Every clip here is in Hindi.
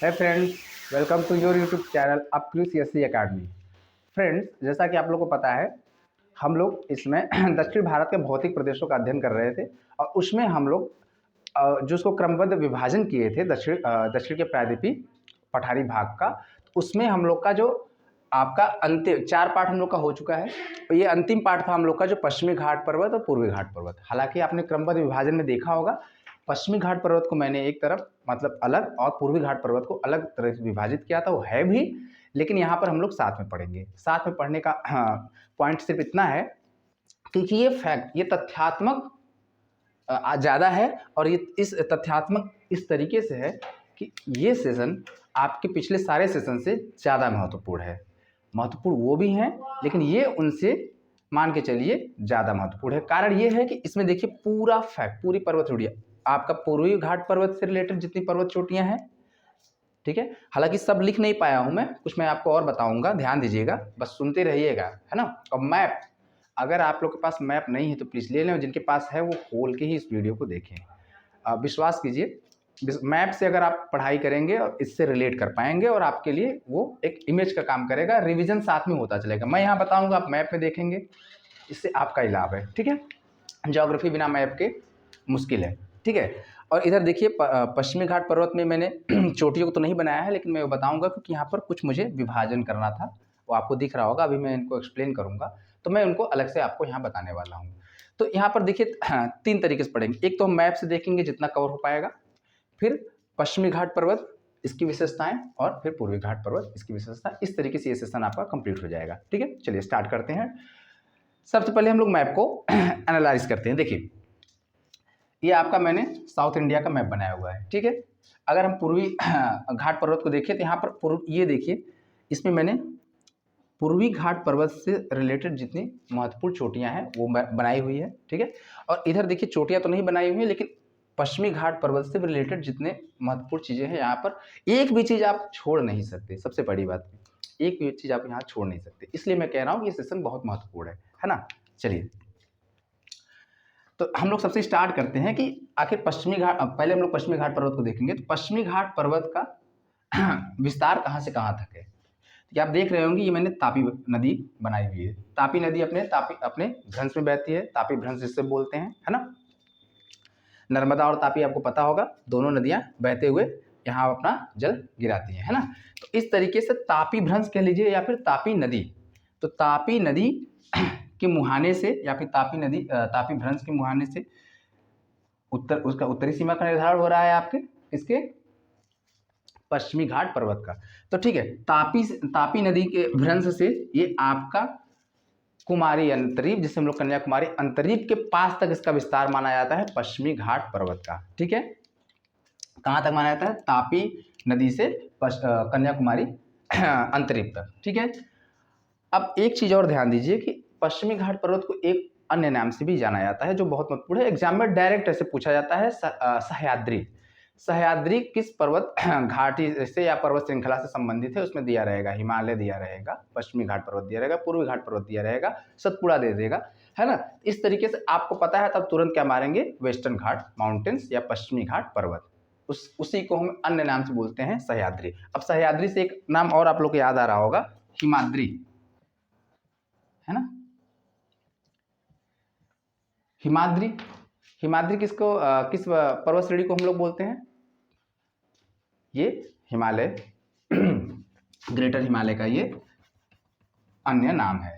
है friends, welcome to your YouTube channel अपक्यू सीएससी अकेडमी। फ्रेंड्स, जैसा कि आप लोगों को पता है, हम लोग इसमें दक्षिण भारत के भौतिक प्रदेशों का अध्ययन कर रहे थे और उसमें हम लोग जो उसको क्रमबद्ध विभाजन किए थे दक्षिण के प्रायद्वीपीय पठारी भाग का। तो उसमें हम लोग का जो आपका अंतिम 4 पार्ट हम लोग का हो चुका है। तो ये अंतिम पार्ट था हम लोग का, जो पश्चिमी घाट पर्वत और पूर्वी घाट पर्वत। हालांकि आपने क्रमबद्ध विभाजन में देखा होगा, पश्चिमी घाट पर्वत को मैंने एक तरफ मतलब अलग और पूर्वी घाट पर्वत को अलग तरह से विभाजित किया था, वो है भी। लेकिन यहाँ पर हम लोग साथ में पढ़ेंगे। साथ में पढ़ने का पॉइंट सिर्फ इतना है, क्योंकि ये फैक्ट, ये तथ्यात्मक ज़्यादा है और ये इस तथ्यात्मक इस तरीके से है कि ये सेशन आपके पिछले सारे सेशन से ज़्यादा महत्वपूर्ण है। महत्वपूर्ण वो भी हैं, लेकिन ये उनसे मान के चलिए ज़्यादा महत्वपूर्ण है। कारण ये है कि इसमें देखिए पूरा फैक्ट, पूरी पर्वत चोटियाँ, आपका पूर्वी घाट पर्वत से रिलेटेड जितनी पर्वत चोटियाँ हैं, ठीक है। हालांकि सब लिख नहीं पाया हूँ मैं, कुछ मैं आपको और बताऊंगा, ध्यान दीजिएगा, बस सुनते रहिएगा, है ना। और मैप, अगर आप लोग के पास मैप नहीं है तो प्लीज़ ले लें, और जिनके पास है वो खोल के ही इस वीडियो को देखें। विश्वास कीजिए, मैप से अगर आप पढ़ाई करेंगे और इससे रिलेट कर पाएंगे, और आपके लिए वो एक इमेज का काम करेगा, रिवीजन साथ में होता चलेगा। मैं यहाँ बताऊँगा, आप मैप में देखेंगे, इससे आपका ही लाभ है, ठीक है। ज्योग्राफी बिना मैप के मुश्किल है, ठीक है। और इधर देखिए पश्चिमी घाट पर्वत में मैंने चोटियों को तो नहीं बनाया है, लेकिन मैं बताऊंगा क्योंकि यहाँ पर कुछ मुझे विभाजन करना था, वो आपको दिख रहा होगा। अभी मैं इनको एक्सप्लेन करूंगा, तो मैं उनको अलग से आपको यहाँ बताने वाला हूँ। तो यहाँ पर देखिए 3 तरीके से पढ़ेंगे। एक तो हम मैप से देखेंगे जितना कवर हो पाएगा, फिर पश्चिमी घाट पर्वत, इसकी विशेषताएं, और फिर पूर्वी घाट पर्वत, इसकी विशेषता। इस तरीके से ये सेशन आपका कंप्लीट हो जाएगा, ठीक है। चलिए स्टार्ट करते हैं। सबसे पहले हम लोग मैप को एनालाइज करते हैं। देखिए, ये आपका मैंने साउथ इंडिया का मैप बनाया हुआ है, ठीक है। अगर हम पूर्वी घाट पर्वत को देखें तो यहाँ पर ये देखिए, इसमें मैंने पूर्वी घाट पर्वत से रिलेटेड जितनी महत्वपूर्ण चोटियाँ हैं वो बनाई हुई है, ठीक है। और इधर देखिए चोटियाँ तो नहीं बनाई हुई है, लेकिन पश्चिमी घाट पर्वत से रिलेटेड जितने महत्वपूर्ण चीज़ें हैं यहाँ पर, एक भी चीज़ आप छोड़ नहीं सकते। सबसे बड़ी बात, एक भी चीज़ आप यहाँ छोड़ नहीं सकते। इसलिए मैं कह रहा हूँ ये सेशन बहुत महत्वपूर्ण है ना। चलिए, तो हम लोग सबसे स्टार्ट करते हैं कि आखिर पश्चिमी घाट, पहले हम लोग पश्चिमी घाट पर्वत को देखेंगे। तो पश्चिमी घाट पर्वत का विस्तार कहाँ से कहाँ तक है, कि आप देख रहे होंगे, ये मैंने तापी नदी बनाई हुई है। तापी नदी अपने भ्रंश में बहती है, तापी भ्रंश जिससे बोलते हैं, है ना। नर्मदा और तापी आपको पता होगा, दोनों नदियां बहते हुए यहाँ अपना जल गिराती हैं, है ना। तो इस तरीके से तापी भ्रंश कह लीजिए या फिर तापी नदी। तो तापी नदी के मुहाने से या फिर तापी भ्रंश के मुहाने से उसका उत्तरी सीमा का निर्धारण हो रहा है आपके इसके पश्चिमी घाट पर्वत का। तो ठीक है, तापी नदी के भ्रंश से ये आपका कुमारी अंतरीप, जिसे हम लोग कन्याकुमारी अंतरीप के पास तक इसका विस्तार माना जाता है पश्चिमी घाट पर्वत का, ठीक है। कहाँ तक माना जाता है? तापी नदी से कन्याकुमारी अंतरीप तक, ठीक है। अब एक चीज और ध्यान दीजिए कि पश्चिमी घाट पर्वत को एक अन्य नाम से भी जाना जाता है, जो बहुत महत्वपूर्ण है। एग्जाम में डायरेक्ट ऐसे पूछा जाता है, सह्याद्री। सह्याद्री किस पर्वत घाटी से या पर्वत श्रृंखला से संबंधित है, उसमें दिया रहेगा हिमालय दिया रहेगा, पश्चिमी घाट पर्वत दिया रहेगा, पूर्वी घाट पर्वत दिया रहेगा, सतपुड़ा दे देगा, है ना। इस तरीके से आपको पता है, तब तुरंत क्या मारेंगे? वेस्टर्न घाट माउंटेन्स या पश्चिमी घाट पर्वत। उसी को हम अन्य नाम से बोलते हैं सह्याद्री। अब सह्याद्री से एक नाम और आप लोग को याद आ रहा होगा, हिमाद्री, है ना। हिमाद्री, हिमाद्री किस पर्वत श्रेणी को हम लोग बोलते हैं? ये हिमालय ग्रेटर हिमालय का ये अन्य नाम है।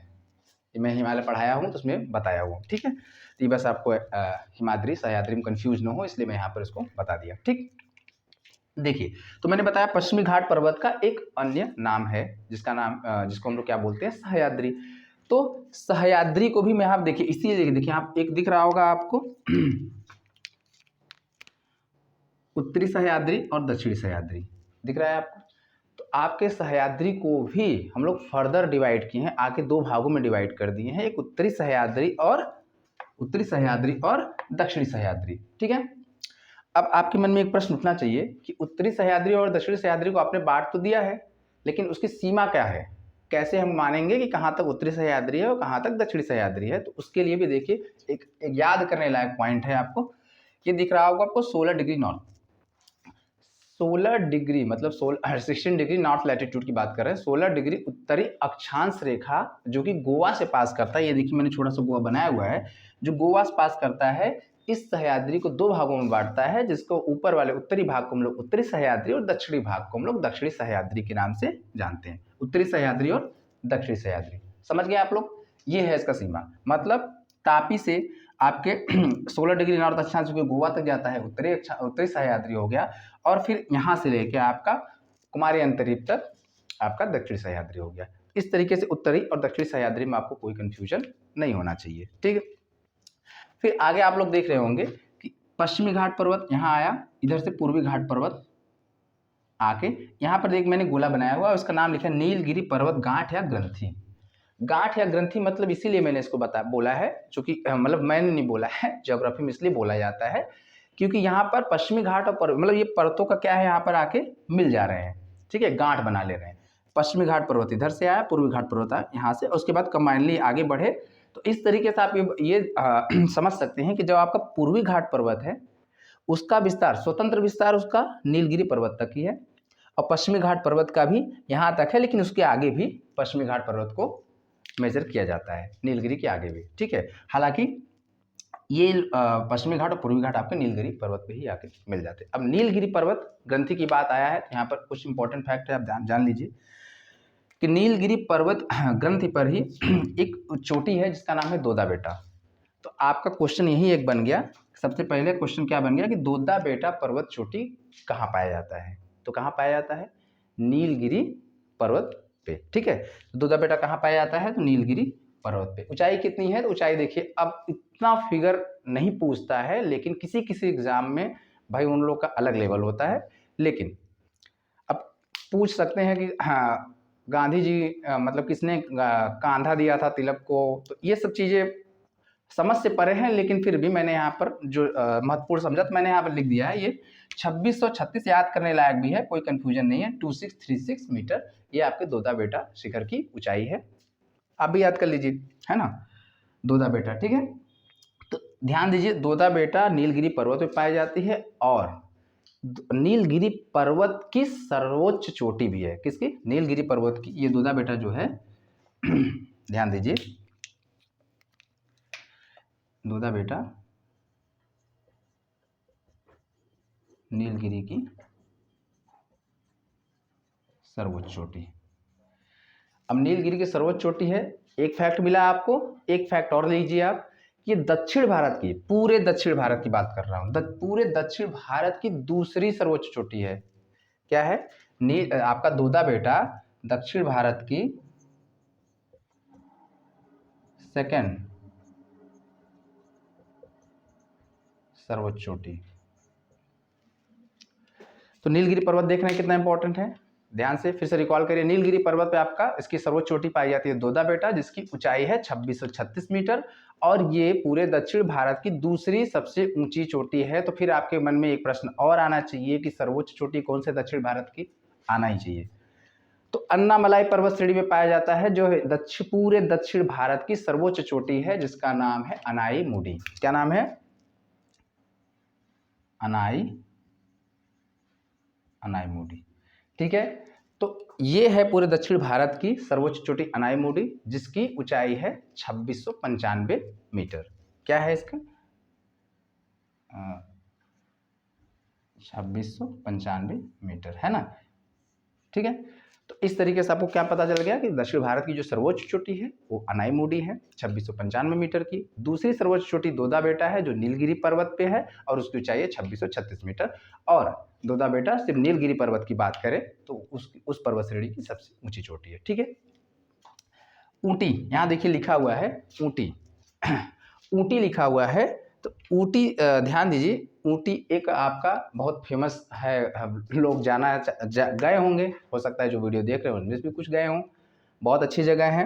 ये मैं हिमालय पढ़ाया हूँ तो उसमें बताया हुआ, ठीक है। तो ये बस आपको हिमाद्री सह्याद्री में कंफ्यूज ना हो, इसलिए मैं यहाँ पर इसको बता दिया, ठीक। देखिए, तो मैंने बताया पश्चिमी घाट पर्वत का एक अन्य नाम है, जिसको हम लोग क्या बोलते हैं? सह्याद्री। तो सह्याद्री को भी मैं, आप देखिए इसी, देखिए आप एक दिख रहा होगा आपको उत्तरी सह्याद्री और दक्षिणी सह्याद्री दिख रहा है आपको। तो आपके सह्याद्री को भी हम लोग फर्दर डिवाइड किए हैं, आके 2 भागों में डिवाइड कर दिए हैं, एक उत्तरी सह्याद्री और दक्षिणी सह्याद्री, ठीक है। अब आपके मन में एक प्रश्न उठना चाहिए कि उत्तरी सह्याद्री और दक्षिणी सह्याद्री को आपने बांट तो दिया है, लेकिन उसकी सीमा क्या है? कैसे हम मानेंगे कि कहाँ तक उत्तरी सह्याद्री है और कहाँ तक दक्षिणी सह्याद्री है? तो उसके लिए भी देखिए एक याद करने लायक पॉइंट है आपको। ये दिख रहा होगा आपको 16 डिग्री नॉर्थ, 16 डिग्री मतलब 16 डिग्री नॉर्थ लैटिट्यूड की बात कर रहे हैं, 16 डिग्री उत्तरी अक्षांश रेखा जो कि गोवा से पास करता है। ये देखिए मैंने छोटा सा गोवा बनाया हुआ है, जो गोवा से पास करता है। इस सह्याद्री को दो भागों में बांटता है, जिसको ऊपर वाले उत्तरी भाग को हम लोग उत्तरी सह्याद्री और दक्षिणी भाग को हम लोग दक्षिणी सह्याद्री के नाम से जानते हैं। उत्तरी सह्याद्री और दक्षिणी सह्याद्री, समझ गए आप लोग। ये है इसका सीमा, मतलब तापी से आपके 16 डिग्री नॉर्थ अक्षांश जो गोवा तक जाता है उत्तरी सह्याद्री हो गया, और फिर यहाँ से लेके आपका कुमारी अंतरीप तक आपका दक्षिणी सह्याद्री हो गया। इस तरीके से उत्तरी और दक्षिणी सह्याद्री में आपको कोई कंफ्यूजन नहीं होना चाहिए, ठीक है। फिर आगे आप लोग देख रहे होंगे कि पश्चिमी घाट पर्वत यहाँ आया, इधर से पूर्वी घाट पर्वत आके यहाँ पर देख मैंने गोला बनाया हुआ है, उसका नाम लिखा है नीलगिरी पर्वत गांठ या ग्रंथि। गांठ या ग्रंथि मतलब इसीलिए मैंने इसको बोला है, क्योंकि मतलब मैंने नहीं बोला है, ज्योग्राफी में इसलिए बोला जाता है क्योंकि यहाँ पर पश्चिमी घाट और मतलब ये पर्वतों का क्या है, यहाँ पर आके मिल जा रहे हैं, ठीक है, गांठ बना ले रहे हैं। पश्चिमी घाट पर्वत इधर से आया, पूर्वी घाट पर्वत आया यहाँ से, उसके बाद कंबाइनली आगे बढ़े। तो इस तरीके से आप ये समझ सकते हैं कि जब आपका पूर्वी घाट पर्वत है उसका विस्तार, स्वतंत्र विस्तार उसका नीलगिरी पर्वत तक ही है, और पश्चिमी घाट पर्वत का भी यहाँ तक है, लेकिन उसके आगे भी पश्चिमी घाट पर्वत को मेजर किया जाता है, नीलगिरी के आगे भी, ठीक है। हालांकि ये पश्चिमी घाट और पूर्वी घाट आपके नीलगिरी पर्वत पे ही आके मिल जाते हैं। अब नीलगिरी पर्वत ग्रंथि की बात आया है तो यहाँ पर कुछ इंपॉर्टेंट फैक्ट है, आप जान लीजिए कि नीलगिरी पर्वत ग्रंथि पर ही एक चोटी है जिसका नाम है दोदा बेटा। तो आपका क्वेश्चन यही एक बन गया, सबसे पहले क्वेश्चन क्या बन गया कि दोदा बेटा पर्वत चोटी कहाँ पाया जाता है, तो कहाँ पाया जाता है, नीलगिरी पर्वत पे, ठीक है। दोदा बेटा कहाँ पाया जाता है, तो नीलगिरी पर्वत पे। ऊंचाई कितनी है, तो ऊंचाई देखिए, अब इतना फिगर नहीं पूछता है, लेकिन किसी किसी एग्जाम में भाई उन लोग का अलग लेवल होता है, लेकिन अब पूछ सकते हैं कि हाँ गांधी जी मतलब किसने कांधा दिया था तिलक को, तो ये सब चीज़ें समझ से परे हैं, लेकिन फिर भी मैंने यहाँ पर जो महत्वपूर्ण समझा तो मैंने यहाँ पर लिख दिया है। ये 2636 याद करने लायक भी है, कोई कंफ्यूजन नहीं है। 2636 मीटर ये आपके दोदा बेटा शिखर की ऊंचाई है, आप भी याद कर लीजिए, है ना, दोदा बेटा, ठीक है। तो ध्यान दीजिए, दोदा बेटा नीलगिरी पर्वत पे पाई जाती है, और नीलगिरी पर्वत की सर्वोच्च चोटी भी है, किसकी, नीलगिरी पर्वत की, ये दोदा बेटा जो है ध्यान दीजिए, दोदा बेटा नीलगिरी की सर्वोच्च चोटी। अब नीलगिरी की सर्वोच्च चोटी है, एक फैक्ट मिला आपको, एक फैक्ट और लीजिए आप, ये दक्षिण भारत की, पूरे दक्षिण भारत की बात कर रहा हूं, पूरे दक्षिण भारत की दूसरी सर्वोच्च चोटी है। क्या है, आपका दोदा बेटा दक्षिण भारत की सेकंड सर्वोच्च चोटी। तो नीलगिरी पर्वत देखना कितना इंपॉर्टेंट है, ध्यान से फिर से रिकॉल करिए। नीलगिरी पर्वत पे आपका इसकी सर्वोच्च चोटी पाई जाती है दोदा बेटा, जिसकी ऊंचाई है 2636 मीटर, और ये पूरे दक्षिण भारत की दूसरी सबसे ऊंची चोटी है। तो फिर आपके मन में एक प्रश्न और आना चाहिए कि सर्वोच्च चोटी कौन से दक्षिण भारत की, आना ही चाहिए। तो अन्नामलाई पर्वत श्रेणी में पाया जाता है, जो है पूरे दक्षिण भारत की सर्वोच्च चोटी है, जिसका नाम है अनाई-मुडी। क्या नाम है, अनाई-मुडी, ठीक है। तो ये है पूरे दक्षिण भारत की सर्वोच्च चोटी अनाई-मुडी, जिसकी ऊंचाई है 2695 मीटर। क्या है इसका, 2695 मीटर, है ना, ठीक है। तो इस तरीके से आपको क्या पता चल गया कि दक्षिण भारत की जो सर्वोच्च चोटी है वो अनाई-मुडी है 2695 मीटर की। दूसरी सर्वोच्च चोटी दोदा बेटा है, जो नीलगिरी पर्वत पे है, और उसकी ऊंचाई है 2636 मीटर। और दोदा बेटा सिर्फ नीलगिरी पर्वत की बात करें तो उस पर्वत श्रेणी की सबसे ऊंची चोटी है, ठीक है। ऊटी, यहाँ देखिए लिखा हुआ है ऊटी ऊटी लिखा हुआ है, तो ऊटी ध्यान दीजिए, ऊटी एक आपका बहुत फेमस है, लोग गए होंगे, हो सकता है जो वीडियो देख रहे हो उनमें भी कुछ गए हों, बहुत अच्छी जगह है।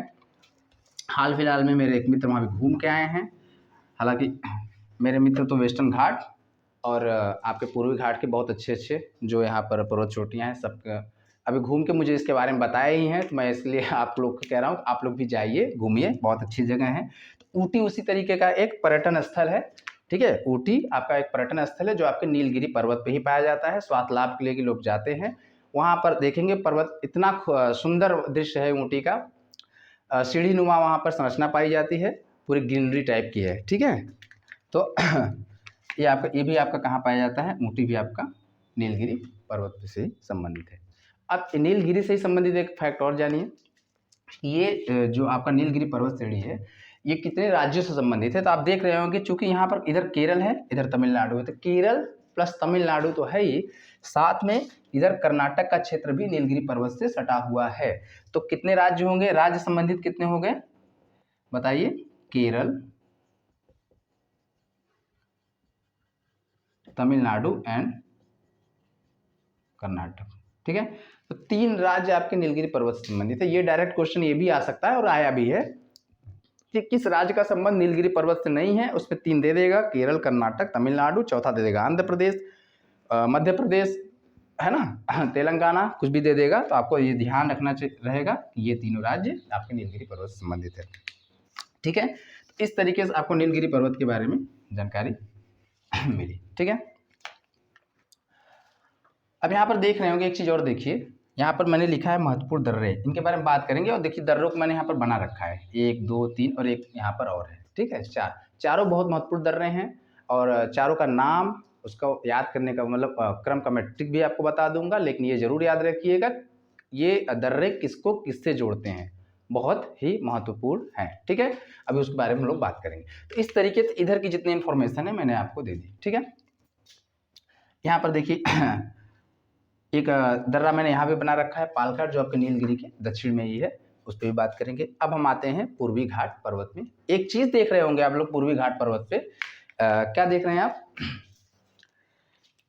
हाल फिलहाल में मेरे एक मित्र वहाँ भी घूम के आए हैं। हालांकि मेरे मित्र तो वेस्टर्न घाट और आपके पूर्वी घाट के बहुत अच्छे जो यहाँ पर पर्वत चोटियाँ हैं, सब अभी घूम के मुझे इसके बारे में बताया ही है, तो मैं इसलिए आप लोग को कह रहा हूँ, आप लोग भी जाइए, घूमिए, बहुत अच्छी जगह है। तो ऊटी उसी तरीके का एक पर्यटन स्थल है, ठीक है, ऊटी आपका एक पर्यटन स्थल है जो आपके नीलगिरी पर्वत पे ही पाया जाता है। स्वास्थ्य लाभ के लिए कि लोग जाते हैं वहाँ पर, देखेंगे पर्वत इतना सुंदर दृश्य है ऊटी का। सीढ़ीनुमा वहाँ पर संरचना पाई जाती है, पूरी ग्रीनरी टाइप की है। ठीक है, तो ये भी आपका कहाँ पाया जाता है, ऊटी भी आपका नीलगिरी पर्वत से ही संबंधित है। अब नीलगिरी से ही संबंधित एक फैक्ट और जानिए, ये जो आपका नीलगिरी पर्वत श्रेणी है ये कितने राज्यों से संबंधित है। तो आप देख रहे होंगे चूंकि यहाँ पर इधर केरल है इधर तमिलनाडु है, तो केरल प्लस तमिलनाडु तो है ही, साथ में इधर कर्नाटक का क्षेत्र भी नीलगिरी पर्वत से सटा हुआ है। तो कितने राज्य होंगे, राज्य संबंधित कितने हो गए बताइए, केरल, तमिलनाडु एंड कर्नाटक। ठीक है, तो 3 राज्य आपके नीलगिरी पर्वत से संबंधित है। ये डायरेक्ट क्वेश्चन ये भी आ सकता है और आया भी है कि किस राज्य का संबंध नीलगिरी पर्वत से नहीं है, उसमें 3 दे देगा, केरल, कर्नाटक, तमिलनाडु, चौथा दे देगा आंध्र प्रदेश, मध्य प्रदेश, है ना, तेलंगाना, कुछ भी दे देगा। तो आपको ये ध्यान रखना रहेगा कि ये तीनों राज्य आपके नीलगिरी पर्वत से संबंधित है। ठीक है, इस तरीके से आपको नीलगिरी पर्वत के बारे में जानकारी मिली। ठीक है, अब यहाँ पर देख रहे होंगे एक चीज़ और देखिए, यहाँ पर मैंने लिखा है महत्वपूर्ण दर्रे, इनके बारे में बात करेंगे। और देखिए दर्रों को मैंने यहाँ पर बना रखा है, 1 2 3 और एक यहाँ पर और है। ठीक है, चारों बहुत महत्वपूर्ण दर्रे हैं और चारों का नाम उसका याद करने का मतलब क्रम का मैं ट्रिक भी आपको बता दूंगा, लेकिन ये जरूर याद रखिएगा ये दर्रे किसको किससे जोड़ते हैं, बहुत ही महत्वपूर्ण है। ठीक है, अभी उसके बारे में हम लोग बात करेंगे। तो इस तरीके से इधर की जितनी इन्फॉर्मेशन है मैंने आपको दे दी। ठीक है, यहाँ पर देखिए एक दर्रा मैंने यहाँ भी बना रखा है, पालघाट, जो आपके नीलगिरी के दक्षिण में ही है, उस पर भी बात करेंगे। अब हम आते हैं पूर्वी घाट पर्वत में। एक चीज़ देख रहे होंगे आप लोग पूर्वी घाट पर्वत पे, क्या देख रहे हैं आप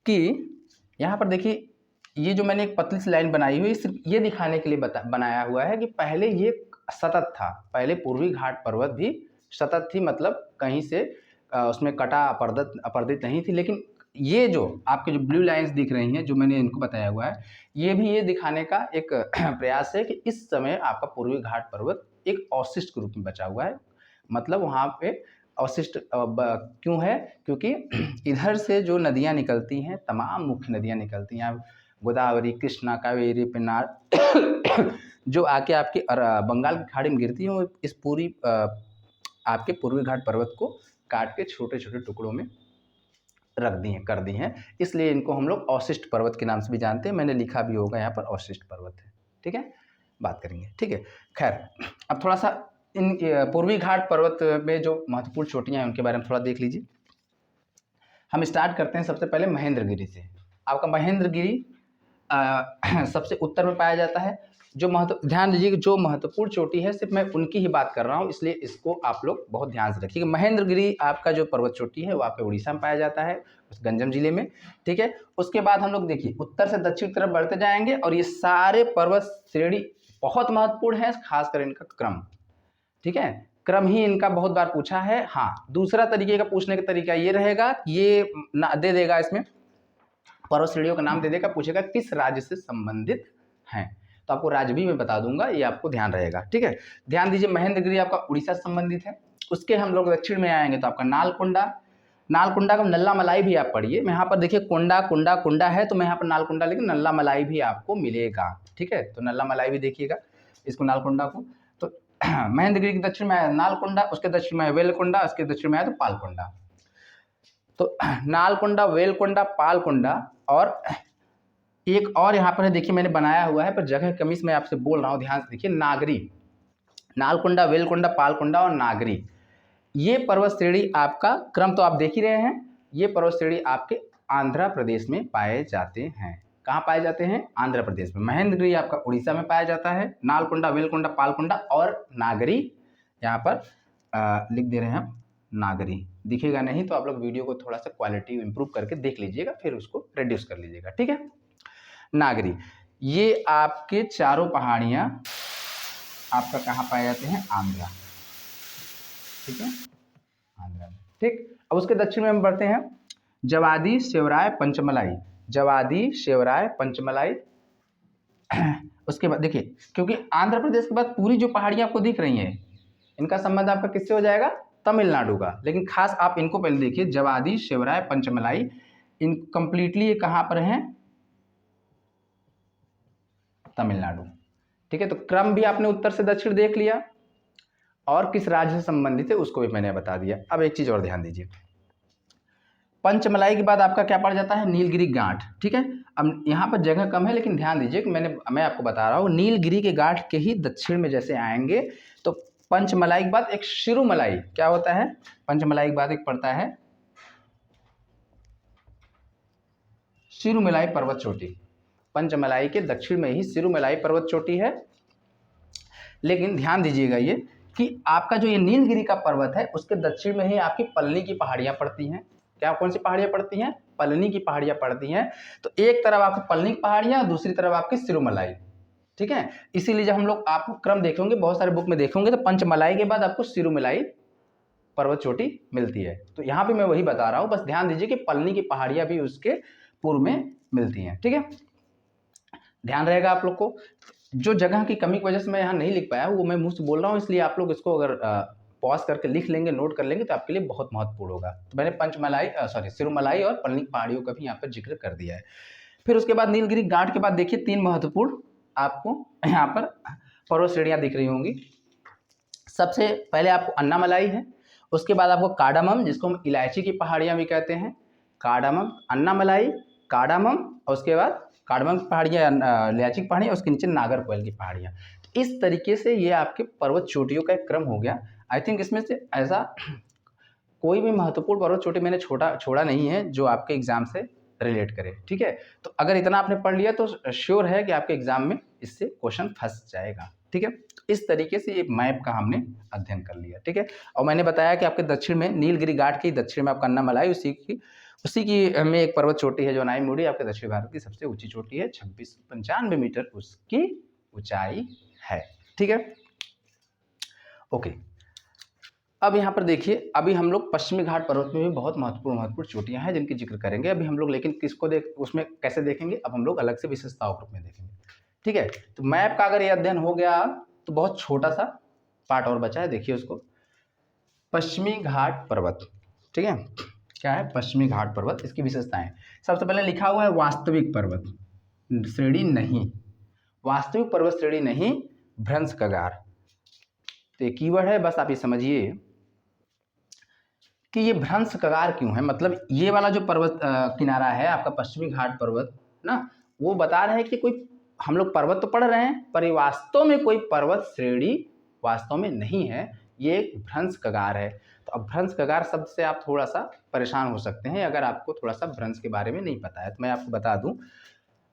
कि यहाँ पर देखिए ये जो मैंने एक पतली सी लाइन बनाई हुई सिर्फ ये दिखाने के लिए बनाया हुआ है कि पहले ये सतत था, पहले पूर्वी घाट पर्वत भी सतत थी, मतलब कहीं से उसमें कटा अपर्दित नहीं थी। लेकिन ये जो आपके जो ब्लू लाइंस दिख रही हैं जो मैंने इनको बताया हुआ है, ये भी ये दिखाने का एक प्रयास है कि इस समय आपका पूर्वी घाट पर्वत एक अवशिष्ट के रूप में बचा हुआ है। मतलब वहाँ पे अवशिष्ट क्यों है, क्योंकि इधर से जो नदियाँ निकलती हैं, तमाम मुख्य नदियाँ निकलती हैं, गोदावरी, कृष्णा, कावेरी, पेन्नार जो आके आपके बंगाल की खाड़ी में गिरती हैं, वो इस पूरी आपके पूर्वी घाट पर्वत को काट के छोटे छोटे टुकड़ों में रख दी हैं, कर दी हैं, इसलिए इनको हम लोग अवशिष्ट पर्वत के नाम से भी जानते हैं। मैंने लिखा भी होगा यहाँ पर अवशिष्ट पर्वत है। ठीक है, बात करेंगे। ठीक है, खैर अब थोड़ा सा इन पूर्वी घाट पर्वत में जो महत्वपूर्ण चोटियाँ हैं उनके बारे में थोड़ा देख लीजिए। हम स्टार्ट करते हैं सबसे पहले महेंद्रगिरी से। आपका महेंद्रगिरी सबसे उत्तर में पाया जाता है। जो ध्यान दीजिए कि जो महत्वपूर्ण चोटी है सिर्फ मैं उनकी ही बात कर रहा हूँ, इसलिए इसको आप लोग बहुत ध्यान से रखिएगा। महेंद्रगिरी आपका जो पर्वत चोटी है वो आपके उड़ीसा में पाया जाता है, उस गंजम जिले में। ठीक है, उसके बाद हम लोग देखिए उत्तर से दक्षिण तरफ बढ़ते जाएंगे और ये सारे पर्वत श्रेणी बहुत महत्वपूर्ण है, खासकर इनका क्रम। ठीक है, क्रम ही इनका बहुत बार पूछा है। हाँ, दूसरा तरीके का पूछने का तरीका ये रहेगा, ये दे देगा इसमें पर्वत श्रेणियों का नाम दे देगा, पूछेगा किस राज्य से संबंधित हैं, तो आपको राज्य भी मैं बता दूंगा, ये आपको ध्यान रहेगा। ठीक है, ध्यान दीजिए महेंद्रगिरी आपका उड़ीसा से संबंधित है। उसके हम लोग दक्षिण में आएंगे तो आपका नालकुंडा, नालकुंडा का नल्ला मलाई भी आप पढ़िए। मैं यहाँ पर देखिए कुंडा कुंडा कुंडा है, तो मैं यहाँ पर नालकुंडा, लेकिन नल्ला मलाई भी आपको मिलेगा। ठीक है, तो नल्ला मलाई भी देखिएगा इसको, नालकुंडा को। तो महेंद्रगिरी के दक्षिण में आया नालकुंडा, उसके दक्षिण में आया वेलकुंडा, उसके दक्षिण में आया तो पालकुंडा। तो नालकुंडा, वेलकुंडा, पालकुंडा, और एक और यहाँ पर है देखिए मैंने बनाया हुआ है, पर जगह कमी से मैं आपसे बोल रहा हूँ, ध्यान से देखिए। नागरी, नालकुंडा, वेलकुंडा, पालकुंडा और नागरी, ये पर्वत श्रेणी आपका क्रम तो आप देख ही रहे हैं। ये पर्वत श्रेणी आपके आंध्र प्रदेश में पाए जाते हैं। कहाँ पाए जाते हैं? आंध्र प्रदेश में। महेंद्रगिरी आपका उड़ीसा में पाया जाता है। नालकुंडा, वेलकुंडा, पालकुंडा और नागरी, यहाँ पर लिख दे रहे हैं हम नागरी। दिखेगा नहीं तो आप लोग वीडियो को थोड़ा सा क्वालिटी इंप्रूव करके देख लीजिएगा, फिर उसको रिड्यूस कर लीजिएगा। ठीक है, नागरी, ये आपके चारों पहाड़ियाँ आपका कहाँ पाए जाते हैं? आंध्रा। ठीक है, आंध्रा में। ठीक, अब उसके दक्षिण में हम बढ़ते हैं, जवादी, सेवराय, पंचमलाई। जवादी, सेवराय, पंचमलाई। उसके बाद देखिए, क्योंकि आंध्र प्रदेश के बाद पूरी जो पहाड़ियाँ आपको दिख रही हैं, इनका संबंध आपका किससे हो जाएगा? तमिलनाडु का। लेकिन खास आप इनको पहले देखिए, जवादी, शिवराय, पंचमलाई, इन कंप्लीटली ये कहाँ पर हैं? तमिलनाडु। ठीक है, तो क्रम भी आपने उत्तर से दक्षिण देख लिया और किस राज्य से संबंधित है उसको भी मैंने बता दिया। अब एक चीज़ और ध्यान दीजिए, पंचमलाई के बाद आपका क्या पड़ जाता है? नीलगिरी घाट। ठीक है, अब यहाँ पर जगह कम है लेकिन ध्यान दीजिए कि मैं आपको बता रहा हूँ, नीलगिरी के घाट के ही दक्षिण में जैसे आएंगे तो पंचमलाई के बाद एक सिरुमलाई क्या होता है? पंचमलाई के बाद एक पड़ता है सिरुमलाई पर्वत चोटी। पंचमलाई के दक्षिण में ही सिरुमलाई पर्वत चोटी है। लेकिन ध्यान दीजिएगा ये कि आपका जो ये नीलगिरी का पर्वत है उसके दक्षिण में ही आपकी पलनी की पहाड़ियाँ पड़ती हैं। क्या कौन सी पहाड़ियाँ पड़ती हैं? पलनी की पहाड़ियाँ पड़ती हैं। तो एक तरफ आपकी पलनी की पहाड़ियाँ, दूसरी तरफ आपकी सिरुमलाई। ठीक है, इसीलिए जब हम लोग आपको क्रम देखेंगे, बहुत सारे बुक में देखेंगे, तो पंचमलाई के बाद आपको सिरुमलाई पर्वत चोटी मिलती है। तो यहाँ पे मैं वही बता रहा हूँ, बस ध्यान दीजिए कि पलनी की पहाड़ियाँ भी उसके पूर्व में मिलती हैं। ठीक है, ध्यान रहेगा आप लोग को। जो जगह की कमी की वजह से मैं यहाँ नहीं लिख पाया वो मैं मुंह से बोल रहा हूँ, इसलिए आप लोग इसको अगर पॉज करके लिख लेंगे, नोट कर लेंगे तो आपके लिए बहुत महत्वपूर्ण होगा। तो मैंने पंचमलाई सिरुमलाई और पलनी पहाड़ियों का भी यहाँ पर जिक्र कर दिया है। फिर उसके बाद नीलगिरी घाट के बाद देखिए 3 महत्वपूर्ण आपको यहाँ पर पर्वत श्रेणियाँ दिख रही होंगी। सबसे पहले आपको अन्नामलाई है, उसके बाद आपको कार्डामम, जिसको हम इलायची की पहाड़ियाँ भी कहते हैं, कार्डामम, अन्नामलाई, कार्डामम, और उसके बाद कार्डमम की पहाड़ियाँ, इलायची की पहाड़ियाँ, उसके नीचे नागरकोइल की पहाड़ियाँ। तो इस तरीके से ये आपके पर्वत चोटियों का एक क्रम हो गया। आई थिंक इसमें से ऐसा कोई भी महत्वपूर्ण पर्वत चोटी मैंने छोड़ा नहीं है जो आपके एग्जाम से रिलेट करे। ठीक है, तो अगर इतना आपने पढ़ लिया तो श्योर है कि आपके एग्जाम में इससे क्वेश्चन फंस जाएगा। ठीक है, तो इस तरीके से ये मैप का हमने अध्ययन कर लिया। ठीक है, और मैंने बताया कि आपके दक्षिण में नीलगिरी घाट के दक्षिण में आपका अन्नामलाई, उसी की में एक पर्वत चोटी है जो अनाईमुड़ी, आपके दक्षिण भारत की सबसे ऊंची चोटी है, 2695 मीटर उसकी ऊंचाई है। ठीक है, ओके। अब यहाँ पर देखिए, अभी हम लोग पश्चिमी घाट पर्वत में भी बहुत महत्वपूर्ण चोटियाँ हैं जिनकी जिक्र करेंगे अभी हम लोग, लेकिन किसको उसमें कैसे देखेंगे, अब हम लोग अलग से विशेषताओं के रूप में देखेंगे। ठीक है, तो मैप का अगर ये अध्ययन हो गया तो बहुत छोटा सा पार्ट और बचा है, देखिए उसको। पश्चिमी घाट पर्वत, ठीक है, क्या है पश्चिमी घाट पर्वत, इसकी विशेषताएं। सबसे पहले लिखा हुआ है वास्तविक पर्वत श्रेणी नहीं, वास्तविक पर्वत श्रेणी नहीं, भ्रंश कगार। तो ये कीवर्ड है, बस आप ये समझिए कि ये भ्रंश कगार क्यों है। मतलब ये वाला जो पर्वत किनारा है आपका पश्चिमी घाट पर्वत ना, वो बता रहे हैं कि कोई हम लोग पर्वत तो पढ़ रहे हैं पर ये वास्तव में कोई पर्वत श्रेणी वास्तव में नहीं है, ये एक भ्रंश कगार है। तो अब भ्रंश कगार शब्द से आप थोड़ा सा परेशान हो सकते हैं अगर आपको थोड़ा सा भ्रंश के बारे में नहीं पता है। तो मैं आपको बता दूं,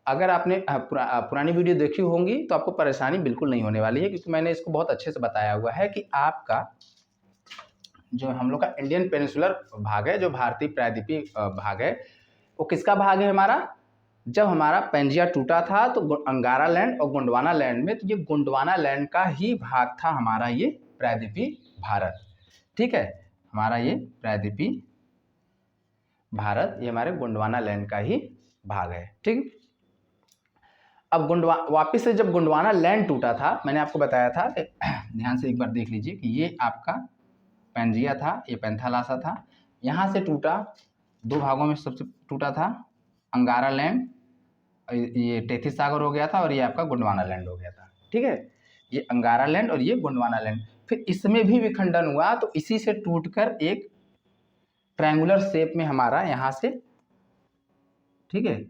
अगर आपने पुरानी वीडियो देखी होंगी तो आपको परेशानी बिल्कुल नहीं होने वाली है, क्योंकि मैंने इसको बहुत अच्छे से बताया हुआ है कि आपका जो हम लोग का इंडियन पेनिनसुलर भाग है, जो भारतीय प्रायद्वीपीय भाग है, वो किसका भाग है हमारा? जब हमारा पेंजिया टूटा था तो अंगारा लैंड और गोंडवाना लैंड में, तो ये गोंडवाना लैंड का ही भाग था हमारा ये प्रायद्वीपीय भारत। ठीक है, हमारा ये प्रायद्वीपीय भारत ये हमारे गोंडवाना लैंड का ही भाग है। ठीक, अब वापिस से जब गोंडवाना लैंड टूटा था, मैंने आपको बताया था, ध्यान से एक बार देख लीजिए कि ये आपका पेंजिया था, ये पेंथालासा था, यहाँ से टूटा, 2 भागों में सबसे टूटा था, अंगारा लैंड, ये टेथिस सागर हो गया था, और ये आपका गोंडवाना लैंड हो गया था। ठीक है, ये अंगारा लैंड और ये गोंडवाना लैंड। फिर इसमें भी विखंडन हुआ, तो इसी से टूटकर एक ट्रायंगुलर शेप में हमारा यहाँ से, ठीक है,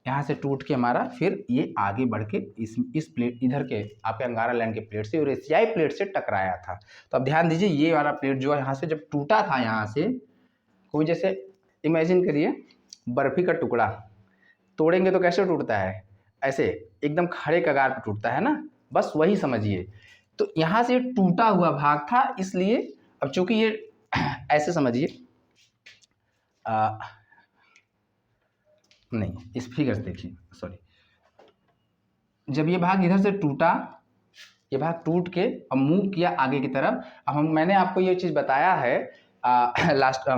यहाँ से टूट के हमारा फिर ये आगे बढ़ के इस प्लेट इधर के आपके अंगारा लैंड के प्लेट से और एशियाई प्लेट से टकराया था। तो अब ध्यान दीजिए, ये वाला प्लेट जो है यहाँ से जब टूटा था, यहाँ से कोई जैसे इमेजिन करिए बर्फी का टुकड़ा तोड़ेंगे तो कैसे टूटता है, ऐसे एकदम खड़े कगार पर टूटता है ना, बस वही समझिए। तो यहाँ से टूटा हुआ भाग था, इसलिए अब चूंकि ये ऐसे समझिए, नहीं इस फिगर से देखिए, सॉरी, जब ये भाग इधर से टूटा, ये भाग टूट के अब मूव किया आगे की तरफ। अब मैंने आपको ये चीज़ बताया है लास्ट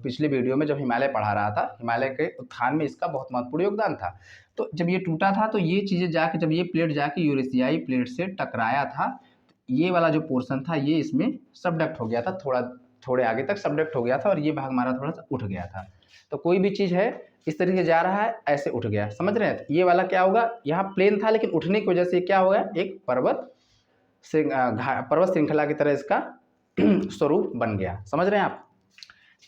पिछले वीडियो में जब हिमालय पढ़ा रहा था, हिमालय के उत्थान में इसका बहुत महत्वपूर्ण योगदान था। तो जब ये टूटा था तो ये चीज़ें जाके, जब ये प्लेट जाके यूरेशियाई प्लेट से टकराया था, ये वाला जो पोर्शन था ये इसमें सबडक्ट हो गया था, थोड़ा थोड़े आगे तक सबडक्ट हो गया था और ये भाग हमारा थोड़ा सा उठ गया था। तो कोई भी चीज़ है इस तरीके से जा रहा है, ऐसे उठ गया, समझ रहे हैं। ये वाला क्या होगा, यहाँ प्लेन था लेकिन उठने की वजह से क्या हो गया, एक पर्वत श्रृंखला की तरह इसका स्वरूप बन गया, समझ रहे हैं आप।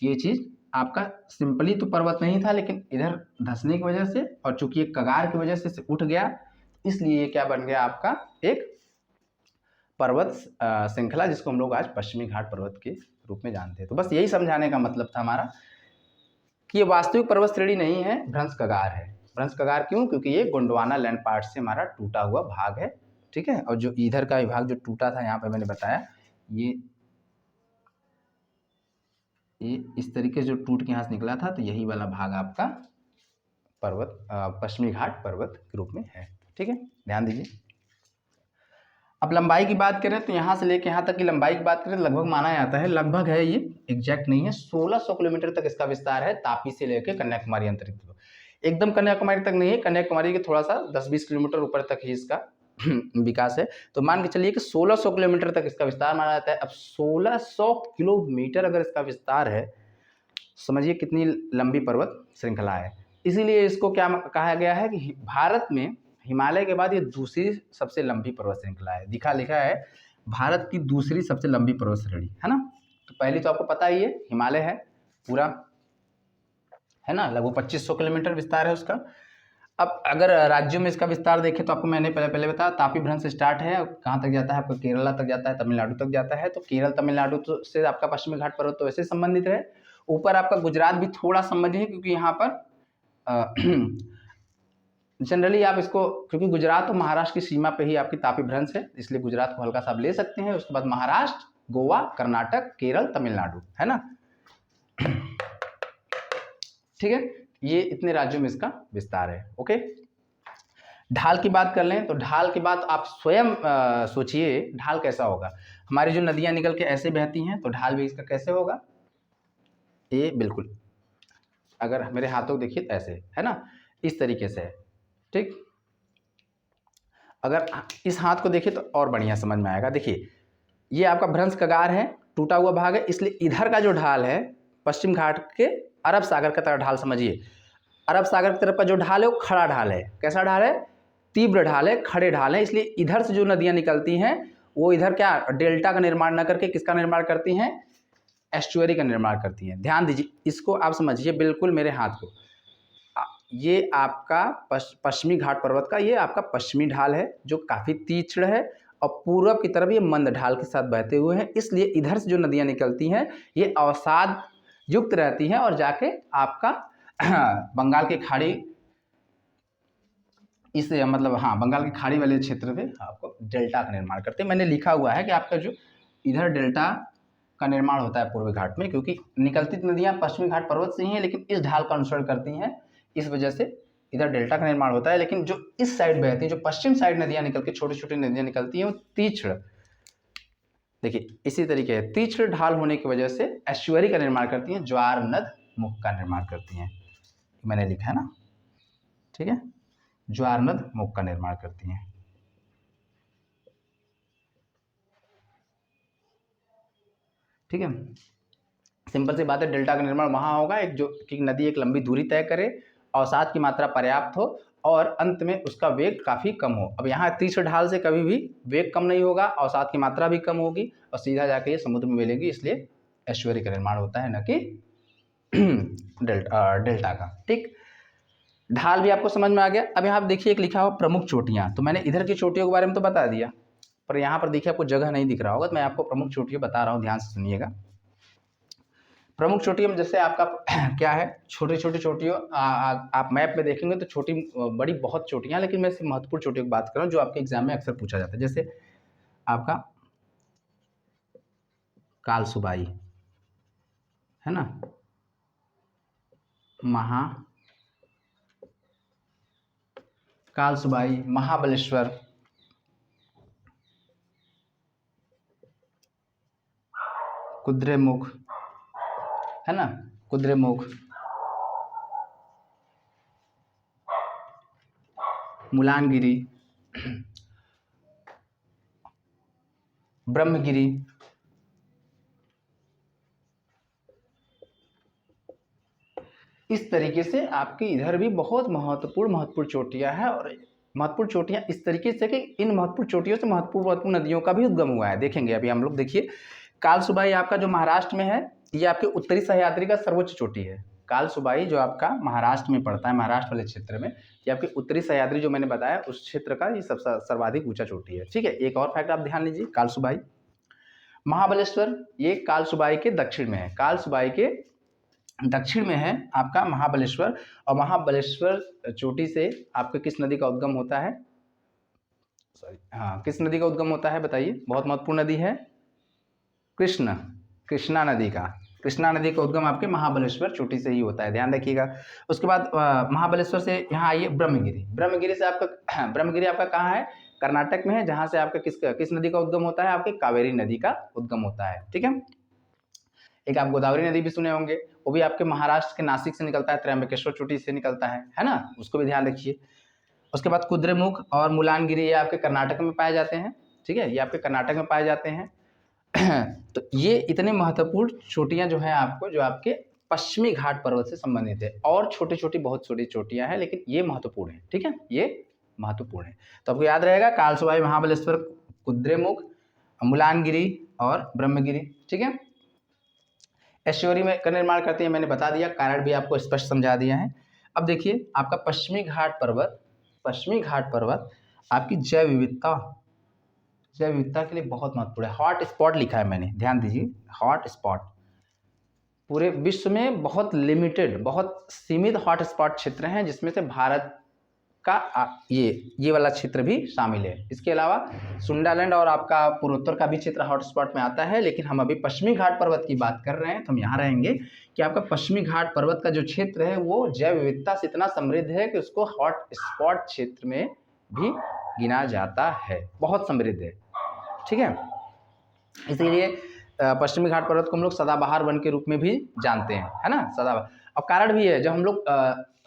ये चीज़ आपका सिंपली तो पर्वत नहीं था, लेकिन इधर धंसने की वजह से और चूंकि एक कगार की वजह से उठ गया, इसलिए ये क्या बन गया आपका, एक पर्वत श्रृंखला, जिसको हम लोग आज पश्चिमी घाट पर्वत के रूप में जानते हैं। तो बस यही समझाने का मतलब था हमारा कि ये वास्तविक पर्वत श्रेणी नहीं है, भ्रंश कगार है। भ्रंश कगार क्यों, क्योंकि ये गोंडवाना लैंड पार्ट से हमारा टूटा हुआ भाग है, ठीक है। और जो इधर का विभाग जो टूटा था, यहाँ पे मैंने बताया, ये इस तरीके से जो टूट के यहाँ से निकला था, तो यही वाला भाग आपका पर्वत पश्चिमी घाट पर्वत के रूप में है, ठीक है, ध्यान दीजिए। अब लंबाई की बात करें तो यहाँ से लेके यहाँ तक की लंबाई की बात करें तो लगभग माना जाता है, लगभग है, ये एग्जैक्ट नहीं है, 1600 किलोमीटर तक इसका विस्तार है, तापी से लेकर कन्याकुमारी अंतरिक्ष। एकदम कन्याकुमारी तक नहीं है, कन्याकुमारी के थोड़ा सा 10-20 किलोमीटर ऊपर तक ही इसका विकास है। तो मान के चलिए कि 1600 किलोमीटर तक इसका विस्तार माना जाता है। अब 1600 किलोमीटर अगर इसका विस्तार है, समझिए कितनी लंबी पर्वत श्रृंखला है। इसीलिए इसको क्या कहा गया है कि भारत में हिमालय के बाद ये दूसरी सबसे लंबी पर्वत श्रृंखला है। लिखा है भारत की दूसरी सबसे लंबी पर्वत श्रेणी, है ना। तो पहली तो आपको पता ही है, हिमालय है पूरा, है ना, लगभग 2500 किलोमीटर विस्तार है उसका। अब अगर राज्यों में इसका विस्तार देखें तो आपको मैंने पहले बताया, तापी भ्रंश से स्टार्ट है, कहाँ तक जाता है आपका, केरला तक जाता है, तमिलनाडु तक जाता है। तो केरल तमिलनाडु से आपका पश्चिमी घाट पर्वत तो वैसे संबंधित है। ऊपर आपका गुजरात भी थोड़ा संबंधित है, क्योंकि यहाँ पर जनरली आप इसको, क्योंकि गुजरात और महाराष्ट्र की सीमा पे ही आपकी तापी भ्रंश है, इसलिए गुजरात को हल्का सा आप ले सकते हैं। उसके बाद महाराष्ट्र, गोवा, कर्नाटक, केरल, तमिलनाडु, है ना, ठीक है। ये इतने राज्यों में इसका विस्तार है, ओके। ढाल की बात कर लें तो ढाल की बात आप स्वयं सोचिए, ढाल कैसा होगा। हमारी जो नदियां निकल के ऐसे बहती हैं, तो ढाल भी इसका कैसे होगा, ये बिल्कुल, अगर मेरे हाथों को देखिए ऐसे, है ना, इस तरीके से है, ठीक। अगर इस हाथ को देखिए तो और बढ़िया समझ में आएगा। देखिए ये आपका भ्रंश कगार है, टूटा हुआ भाग है, इसलिए इधर का जो ढाल है, पश्चिम घाट के अरब सागर का तरफ ढाल समझिए। अरब सागर की तरफ का जो ढाल है वो खड़ा ढाल है। कैसा ढाल है, तीव्र ढाल है, खड़े ढाल है। इसलिए इधर से जो नदियां निकलती हैं वो इधर क्या डेल्टा का निर्माण न करके किसका निर्माण करती हैं, एस्चुअरी का निर्माण करती हैं। ध्यान दीजिए, इसको आप समझिए बिल्कुल मेरे हाथ को। ये आपका पश्चिमी घाट पर्वत का ये आपका पश्चिमी ढाल है, जो काफ़ी तीक्ष्ण है, और पूर्व की तरफ ये मंद ढाल के साथ बहते हुए हैं। इसलिए इधर से जो नदियां निकलती हैं ये अवसाद युक्त रहती हैं और जाके आपका बंगाल की खाड़ी, इस मतलब हाँ, बंगाल की खाड़ी वाले क्षेत्र में आपको डेल्टा का निर्माण करते हैं। मैंने लिखा हुआ है कि आपका जो इधर डेल्टा का निर्माण होता है पूर्वी घाट में, क्योंकि निकलती नदियाँ पश्चिमी घाट पर्वत से ही हैं, लेकिन इस ढाल का अनुसरण करती हैं, इस वजह से इधर डेल्टा का निर्माण होता है। लेकिन जो इस साइड बहती हैं, जो पश्चिम साइड नदियाँ निकल के छोटी छोटी नदियाँ निकलती हैं, वो तीक्ष्ण, देखिए इसी तरीके है, तीक्ष्ण ढाल होने की वजह से एस्चुअरी का निर्माण करती हैं, ज्वार नद मुख का निर्माण करती हैं। मैंने लिखा है ना, ठीक है, ज्वार नद मुख का निर्माण करती हैं, ठीक है। सिंपल सी बात है, डेल्टा का निर्माण वहाँ होगा एक जो कि नदी एक लंबी दूरी तय करे, अवसाद की मात्रा पर्याप्त हो और अंत में उसका वेग काफ़ी कम हो। अब यहाँ तीसरे ढाल से कभी भी वेग कम नहीं होगा, अवसाद की मात्रा भी कम होगी और सीधा जाके ये समुद्र में मिलेगी, इसलिए एस्चुअरी का निर्माण होता है, न कि डेल्टा का, ठीक। ढाल भी आपको समझ में आ गया। अब यहाँ देखिए एक लिखा हुआ प्रमुख चोटियाँ, तो मैंने इधर की चोटियों के बारे में तो बता दिया, पर यहाँ पर देखिए आपको जगह नहीं दिख रहा होगा, तो मैं आपको प्रमुख चोटियाँ बता रहा हूँ, ध्यान से सुनिएगा। प्रमुख चोटियों में जैसे आपका क्या है, छोटी छोटी चोटियों, आप मैप में देखेंगे तो छोटी बड़ी बहुत चोटियाँ, लेकिन मैं सिर्फ महत्वपूर्ण चोटियों की बात कर रहा हूँ जो आपके एग्जाम में अक्सर पूछा जाता है। जैसे आपका कालसुबाई, है ना, कालसुबाई, महाबलेश्वर, कुद्रेमुख, है ना, कुद्रेमुख, मुलानगिरी, ब्रह्मगिरी, इस तरीके से आपके इधर भी बहुत महत्वपूर्ण चोटियाँ हैं, और महत्वपूर्ण चोटियाँ इस तरीके से कि इन महत्वपूर्ण चोटियों से महत्वपूर्ण नदियों का भी उद्गम हुआ है। देखेंगे अभी हम लोग, देखिए कालसुबाई आपका जो महाराष्ट्र में है, ये आपके उत्तरी सह्याद्री का सर्वोच्च चोटी है। कालसुबाई जो आपका महाराष्ट्र में पड़ता है, महाराष्ट्र वाले क्षेत्र में, ये आपके उत्तरी सह्याद्री जो मैंने बताया उस क्षेत्र का ये सबसे सर्वाधिक ऊंचा चोटी है। ठीक है, एक और फैक्ट आप ध्यान लीजिए, कालसुबाई महाबलेश्वर ये कालसुबाई के दक्षिण में है। कालसुबाई के दक्षिण में है आपका महाबलेश्वर, और महाबलेश्वर चोटी से आपके किस नदी का उद्गम होता है? सॉरी, हाँ, किस नदी का उद्गम होता है बताइए? बहुत महत्वपूर्ण नदी है, कृष्णा नदी का। कृष्णा नदी का उद्गम आपके महाबलेश्वर चोटी से ही होता है, ध्यान रखिएगा। उसके बाद महाबलेश्वर से यहाँ आइए ब्रह्मगिरी। ब्रह्मगिरी से आपका ब्रह्मगिरी आपका कहाँ है? कर्नाटक में है, जहाँ से आपका किस नदी का उद्गम होता है? आपके कावेरी नदी का उद्गम होता है। ठीक है, एक आप गोदावरी नदी भी सुने होंगे, वो भी आपके महाराष्ट्र के नासिक से निकलता है, त्र्यंबकेश्वर चोटी से निकलता है ना, उसको भी ध्यान रखिए। उसके बाद कुद्रेमुख और मुलानगिरी ये आपके कर्नाटक में पाए जाते हैं। ठीक है, ये आपके कर्नाटक में पाए जाते हैं। तो ये इतने महत्वपूर्ण चोटियां जो है आपको, जो आपके पश्चिमी घाट पर्वत से संबंधित है, और छोटी छोटी बहुत छोटी चोटियां हैं, लेकिन ये महत्वपूर्ण है। ठीक है, ये महत्वपूर्ण है। तो आपको याद रहेगा कालसुबाई, महाबलेश्वर, कुद्रेमुख, मुलानगिरी और ब्रह्मगिरी। ठीक है, एस्चुअरी में का निर्माण करते हैं, मैंने बता दिया, कारण भी आपको स्पष्ट समझा दिया है। अब देखिए आपका पश्चिमी घाट पर्वत आपकी जैव विविधता के लिए बहुत महत्वपूर्ण है। हॉट स्पॉट लिखा है मैंने, ध्यान दीजिए, हॉट स्पॉट। पूरे विश्व में बहुत लिमिटेड, बहुत सीमित हॉट स्पॉट क्षेत्र हैं, जिसमें से भारत का ये वाला क्षेत्र भी शामिल है। इसके अलावा सुंडालैंड और आपका पूर्वोत्तर का भी क्षेत्र हॉटस्पॉट में आता है, लेकिन हम अभी पश्चिमी घाट पर्वत की बात कर रहे हैं, तो हम यहाँ रहेंगे कि आपका पश्चिमी घाट पर्वत का जो क्षेत्र है वो जैव विविधता से इतना समृद्ध है कि उसको हॉट स्पॉट क्षेत्र में भी गिना जाता है, बहुत समृद्ध है। ठीक है, इसीलिए पश्चिमी घाट पर्वत को हम लोग सदाबहार वन के रूप में भी जानते हैं, है ना, सदाबहार। और कारण भी है, जब हम लोग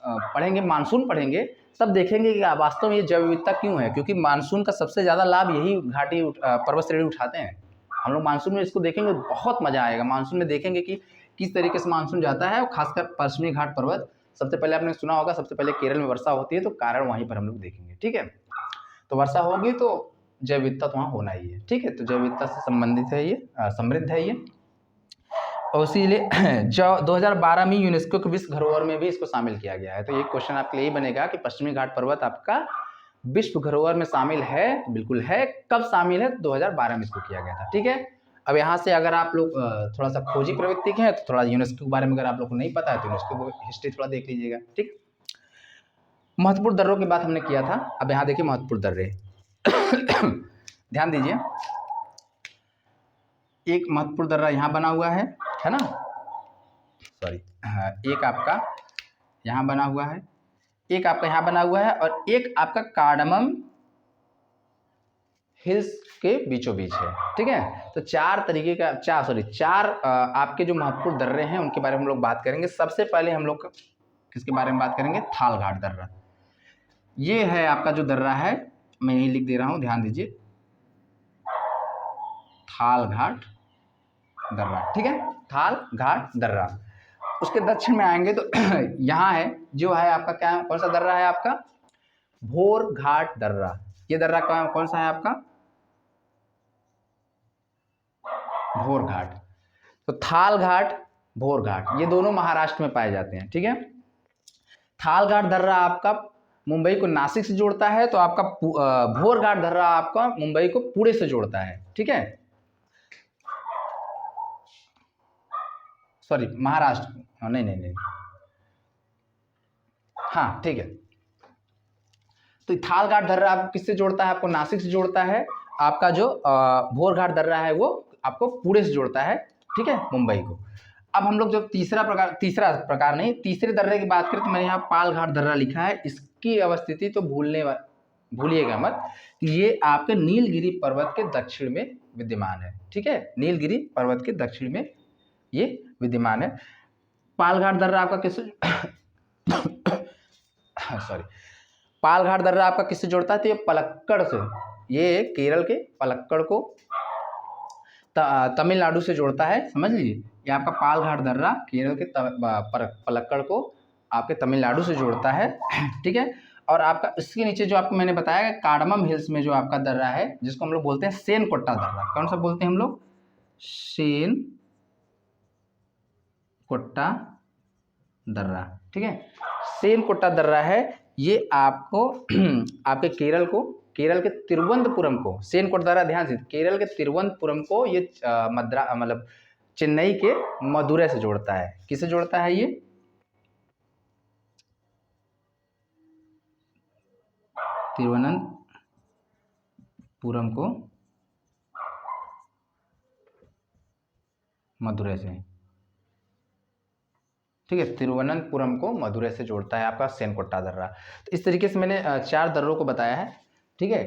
पढ़ेंगे, मानसून पढ़ेंगे, तब देखेंगे कि वास्तव में ये जैव विविधता क्यों है, क्योंकि मानसून का सबसे ज़्यादा लाभ यही घाटी पर्वत श्रेणी उठाते हैं। हम लोग मानसून में इसको देखेंगे, बहुत मज़ा आएगा। मानसून में देखेंगे कि किस तरीके से मानसून जाता है, और खासकर पश्चिमी घाट पर्वत, सबसे पहले आपने सुना होगा, सबसे पहले केरल में वर्षा होती है, तो कारण वहीं पर हम लोग देखेंगे। ठीक है, तो वर्षा होगी तो जैव विविधता तो वहाँ होना ही है। ठीक है, तो जैव विविधता से संबंधित है ये, समृद्ध है ये, और इसीलिए जो 2012 में यूनेस्को के विश्व धरोहर में भी इसको शामिल किया गया है। तो ये क्वेश्चन आपके लिए बनेगा कि पश्चिमी घाट पर्वत आपका विश्व धरोहर में शामिल है? बिल्कुल है। कब शामिल है? 2012 में इसको किया गया था। ठीक है, अब यहाँ से अगर आप लोग थोड़ा सा खोजी प्रवृत्ति के हैं, तो थोड़ा यूनेस्को के बारे में अगर आप लोग को नहीं पता है तो यूनेस्को की हिस्ट्री थोड़ा देख लीजिएगा। ठीक, महत्वपूर्ण दर्रों की बात हमने किया था, अब यहाँ देखिए महत्वपूर्ण दर्रे। ध्यान दीजिए, एक महत्वपूर्ण दर्रा यहाँ बना हुआ है ना, सॉरी, एक आपका यहाँ बना हुआ है, एक आपका यहाँ बना हुआ है, और एक आपका कार्डमम हिल्स के बीचों बीच है। ठीक है, तो चार आपके जो महत्वपूर्ण दर्रे हैं उनके बारे में हम लोग बात करेंगे। सबसे पहले हम लोग किसके बारे में बात करेंगे? थाल घाट दर्रा। ये है आपका जो दर्रा है, मैं यही लिख दे रहा हूँ, ध्यान दीजिए, थाल घाट दर्रा। ठीक है, थाल घाट दर्रा। उसके दक्षिण में आएंगे तो यहाँ है, जो है आपका क्या, कौन सा दर्रा है आपका? भोर घाट दर्रा। ये दर्रा कौन सा है आपका? भोर घाट। तो थाल घाट, भोर घाट, ये दोनों महाराष्ट्र में पाए जाते हैं। ठीक है, थाल घाट दर्रा आपका मुंबई को नासिक से जोड़ता है, तो आपका भोर घाट दर्रा आपका मुंबई को पुणे से जोड़ता है। ठीक है, सॉरी, महाराष्ट्र, नहीं, हाँ ठीक है। तो थाल घाट दर्रा आपको किससे जोड़ता है? आपको नासिक से जोड़ता है। आपका जो भोर घाट दर्रा है वो आपको पुणे से जोड़ता है। ठीक है, मुंबई को। अब हम लोग जो तीसरे दर्रे की बात करें, तो मैंने यहाँ पाल घाट दर्रा लिखा है। इसकी अवस्थिति तो भूलिएगा मत कि ये आपके नीलगिरी पर्वत के दक्षिण में विद्यमान है। ठीक है, नीलगिरी पर्वत के दक्षिण में ये विद्यमान है। पाल घाट दर्रा आपका किससे सॉरी, पाल घाट दर्रा आपका किससे जोड़ता है? तो ये पलक्कड़ से, ये केरल के पलक्कड़ को तमिलनाडु से जोड़ता है, समझ लीजिए। ये आपका पाल घाट दर्रा केरल के पलक्कड़ को आपके तमिलनाडु से जोड़ता है। ठीक है, और आपका इसके नीचे जो आपको मैंने बताया कार्डमम हिल्स में जो आपका दर्रा है, जिसको हम लोग बोलते हैं सेन कोट्टा दर्रा। कौन सा बोलते हैं हम लोग? सेन कोट्टा दर्रा। ठीक है, सेन कोट्टा दर्रा है ये आपको आपके केरल के तिरुवनंतपुरम को, सेन कोट्टा दर्रा ध्यान से, केरल के तिरुवनंतपुरम को ये मतलब चेन्नई के मदुरै से जोड़ता है। किसे जोड़ता है ये? तिरुवनंतपुरम को मदुरै से। ठीक है, तिरुवनंतपुरम को मदुरै से जोड़ता है आपका सेन कोट्टा दर्रा। तो इस तरीके से मैंने 4 दर्रों को बताया है। ठीक है,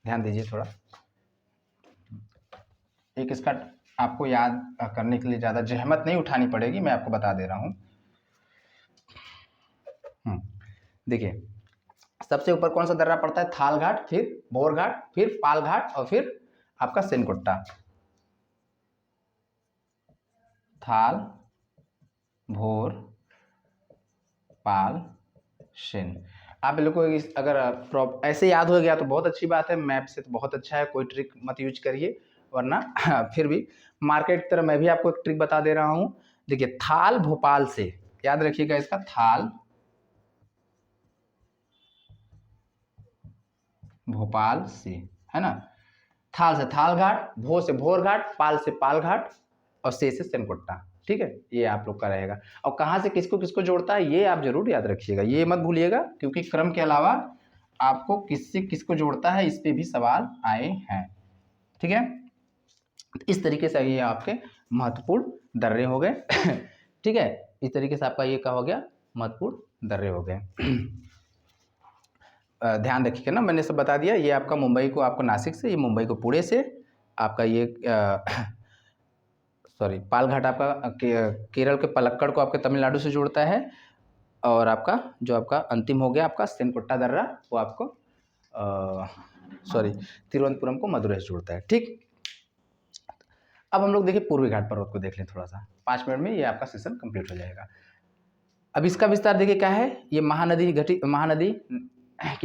ध्यान दीजिए थोड़ा। एक इसका आपको याद करने के लिए ज़्यादा जहमत नहीं उठानी पड़ेगी, मैं आपको बता दे रहा हूँ। देखिए, सबसे ऊपर कौन सा दर्रा पड़ता है? थाल घाट, फिर भोर घाट, फिर पाल घाट, और फिर आपका सेन कोट्टा। थाल, भोर, पाल, सेन। आप लोग को अगर ऐसे याद हो गया तो बहुत अच्छी बात है, मैप से तो बहुत अच्छा है, कोई ट्रिक मत यूज करिए, वरना फिर भी मार्केट की तरह मैं भी आपको एक ट्रिक बता दे रहा हूँ। देखिए, थाल भोपाल से, याद रखिएगा इसका, थाल भोपाल से, है ना। थाल से थाल घाट, भो से भोर घाट, पाल से पाल घाट, और से सेन कोट्टा। ठीक है, ये आप लोग का रहेगा। और कहाँ से किसको किसको जोड़ता है ये आप जरूर याद रखिएगा, ये मत भूलिएगा, क्योंकि क्रम के अलावा आपको किससे किसको जोड़ता है इस पे भी सवाल आए हैं। ठीक है, इस तरीके से ये आपके महत्वपूर्ण दर्रे हो गए। ठीक है, इस तरीके से आपका ये क्या हो गया? महत्वपूर्ण दर्रे हो गए। ध्यान रखिएगा ना, मैंने सब बता दिया। ये आपका मुंबई को आपको नासिक से, ये मुंबई को पुणे से, आपका ये सॉरी पाल घाट आपका केरल के पलक्कड़ को आपके तमिलनाडु से जोड़ता है, और आपका जो आपका अंतिम हो गया आपका सेन कोट्टा दर्रा, वो आपको तिरुवनंतपुरम को मदुरै से जोड़ता है। ठीक, अब हम लोग देखिए पूर्वी घाट पर्वत को देख लें थोड़ा सा, 5 मिनट में ये आपका सेशन कंप्लीट हो जाएगा। अब इसका विस्तार देखिए क्या है, ये महानदी की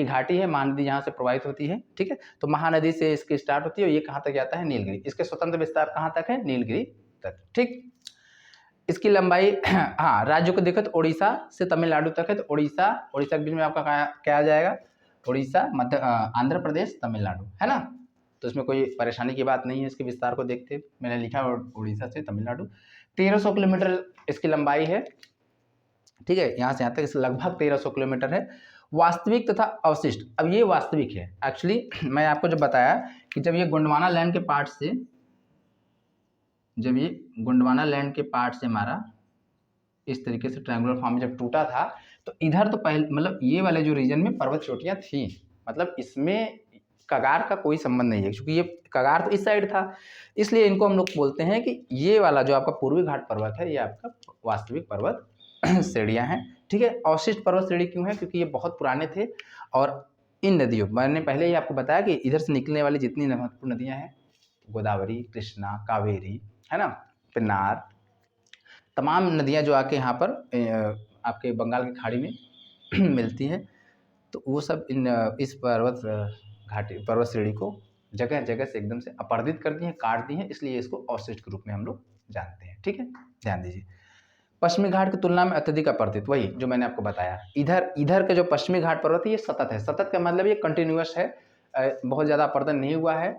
घाटी है, महानदी जहाँ से प्रवाहित होती है। ठीक है, तो महानदी से इसकी स्टार्ट होती है, और ये कहाँ तक जाता है? नीलगिरी। इसके स्वतंत्र विस्तार कहाँ तक है? नीलगिरी तक। ठीक, इसकी लंबाई हाँ, राज्यों को देखो तो उड़ीसा से तमिलनाडु तक है, तो उड़ीसा के बीच में आपका क्या आ जाएगा? उड़ीसा, आंध्र प्रदेश, तमिलनाडु, है ना। तो इसमें कोई परेशानी की बात नहीं है। इसके विस्तार को देखते मैंने लिखा उड़ीसा से तमिलनाडु, 1300 किलोमीटर इसकी लंबाई है। ठीक है, यहाँ से यहाँ तक लगभग 1300 किलोमीटर है। वास्तविक तथा अवशिष्ट, अब ये वास्तविक है एक्चुअली। मैं आपको जब बताया कि जब ये गोंडवाना लैंड के पार्ट से हमारा इस तरीके से ट्रायंगुलर फॉर्म में जब टूटा था, तो इधर तो पहले मतलब ये वाले जो रीजन में पर्वत चोटियाँ थी, मतलब इसमें कगार का कोई संबंध नहीं है, क्योंकि ये कगार तो इस साइड था, इसलिए इनको हम लोग बोलते हैं कि ये वाला जो आपका पूर्वी घाट पर्वत है, ये आपका वास्तविक पर्वत श्रेणियाँ हैं। ठीक है, अवशिष्ट पर्वत श्रेणी क्यों है? क्योंकि ये बहुत पुराने थे, और इन नदियों, मैंने पहले ही आपको बताया कि इधर से निकलने वाली जितनी महत्वपूर्ण नदियाँ हैं, गोदावरी, कृष्णा, कावेरी, है ना, पेन्नार, तमाम नदियाँ जो आके यहाँ पर आपके बंगाल की खाड़ी में मिलती हैं, तो वो सब इस पर्वत श्रेणी को जगह जगह से एकदम से अपरदित कर दी हैं, काट दी हैं, इसलिए इसको अवशिष्ट के रूप में हम लोग जानते हैं। ठीक है, ध्यान दीजिए। पश्चिमी घाट की तुलना में अत्यधिक अपरदित, वही जो मैंने आपको बताया, इधर का जो पश्चिमी घाट पर्वत है ये सतत है। सतत का मतलब ये कंटिन्यूअस है, बहुत ज़्यादा अपरदन नहीं हुआ है,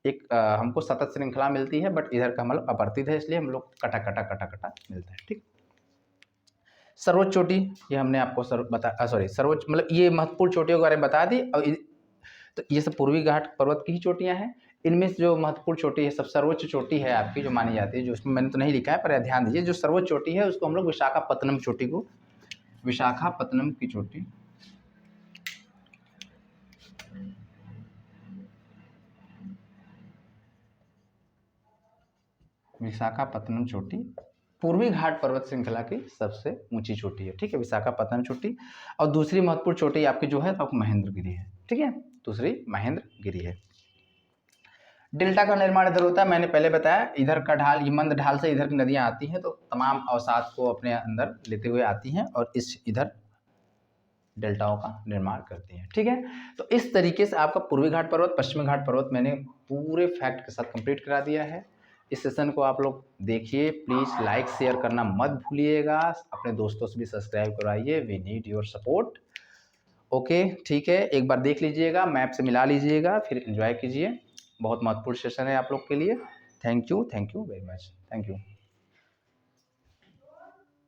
एक हमको सतत श्रृंखला मिलती है, बट इधर का मतलब अपरदित है, इसलिए हम लोग कटा कटा मिलता है। ठीक, सर्वोच्च चोटी ये हमने आपको सर्वोच्च मतलब ये महत्वपूर्ण चोटियों के बारे में बता दी। और तो ये सब पूर्वी घाट पर्वत की ही चोटियाँ हैं। इनमें से जो महत्वपूर्ण चोटी है, सब सर्वोच्च चोटी है आपकी जो मानी जाती है, जो उसमें मैंने तो नहीं लिखा है, पर ध्यान दीजिए, जो सर्वोच्च चोटी है उसको हम लोग विशाखापत्तनम चोटी को, विशाखापत्तनम की चोटी, विशाखापत्तनम चोटी पूर्वी घाट पर्वत श्रृंखला की सबसे ऊंची चोटी है। ठीक है, विशाखापत्तनम चोटी। और दूसरी महत्वपूर्ण चोटी आपकी जो है तो आपको महेंद्रगिरी है। ठीक है, दूसरी महेंद्रगिरी है। डेल्टा का निर्माण इधर होता है, मैंने पहले बताया, इधर का ढाल, ये मंद ढाल से इधर की नदियाँ आती हैं तो तमाम अवसाद को अपने अंदर लेते हुए आती हैं और इस इधर डेल्टाओं का निर्माण करती हैं। ठीक है, तो इस तरीके से आपका पूर्वी घाट पर्वत, पश्चिमी घाट पर्वत मैंने पूरे फैक्ट के साथ कंप्लीट करा दिया है। इस सेशन को आप लोग देखिए, प्लीज़ लाइक शेयर करना मत भूलिएगा, अपने दोस्तों से भी सब्सक्राइब करवाइए, we need your support. Okay, ठीक है, एक बार देख लीजिएगा, मैप से मिला लीजिएगा, फिर एंजॉय कीजिए। बहुत महत्वपूर्ण सेशन है आप लोग के लिए। Thank you very much, thank you.